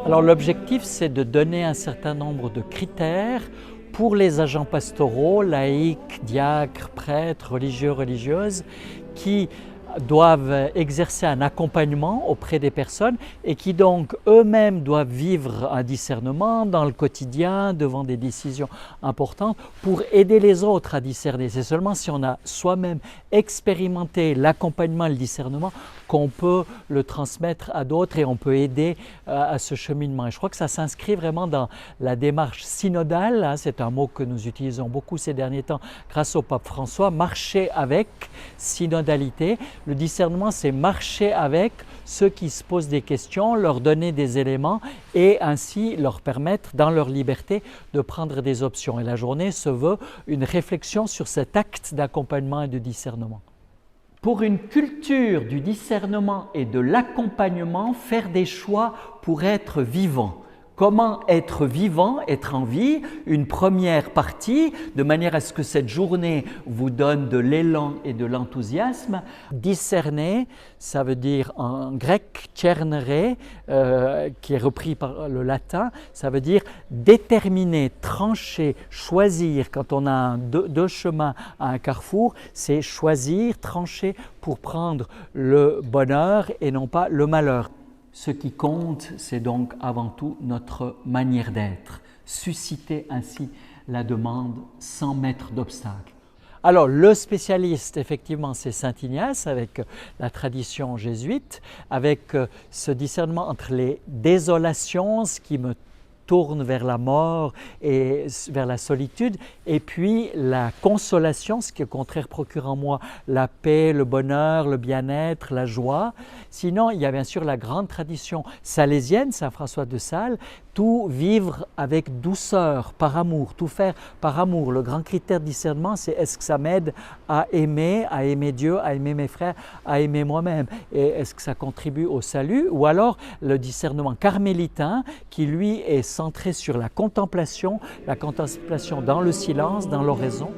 Alors l'objectif, c'est de donner un certain nombre de critères pour les agents pastoraux, laïcs, diacres, prêtres, religieux, religieuses, qui doivent exercer un accompagnement auprès des personnes et qui donc eux-mêmes doivent vivre un discernement dans le quotidien, devant des décisions importantes, pour aider les autres à discerner. C'est seulement si on a soi-même expérimenté l'accompagnement et le discernement qu'on peut le transmettre à d'autres et on peut aider à ce cheminement. Et je crois que ça s'inscrit vraiment dans la démarche synodale, hein, c'est un mot que nous utilisons beaucoup ces derniers temps grâce au pape François, marcher avec, synodalité. Le discernement, c'est marcher avec ceux qui se posent des questions, leur donner des éléments et ainsi leur permettre, dans leur liberté, de prendre des options. Et la journée se veut une réflexion sur cet acte d'accompagnement et de discernement. Pour une culture du discernement et de l'accompagnement, faire des choix pour être vivant. Comment être vivant, être en vie, une première partie, de manière à ce que cette journée vous donne de l'élan et de l'enthousiasme. Discerner, ça veut dire en grec, tchernere, qui est repris par le latin, ça veut dire déterminer, trancher, choisir. Quand on a deux chemins à un carrefour, c'est choisir, trancher pour prendre le bonheur et non pas le malheur. Ce qui compte, c'est donc avant tout notre manière d'être, susciter ainsi la demande sans mettre d'obstacle. Alors le spécialiste, effectivement, c'est saint Ignace avec la tradition jésuite, avec ce discernement entre les désolations, ce qui me tourne vers la mort et vers la solitude, et puis la consolation, ce qui au contraire procure en moi la paix, le bonheur, le bien-être, la joie. Sinon, il y a bien sûr la grande tradition salésienne, Saint François de Sales, tout vivre avec douceur, par amour, tout faire par amour. Le grand critère de discernement, c'est est-ce que ça m'aide à aimer Dieu, à aimer mes frères, à aimer moi-même, et est-ce que ça contribue au salut, ou alors le discernement carmélitain qui lui est centré sur la contemplation dans le silence, dans l'oraison.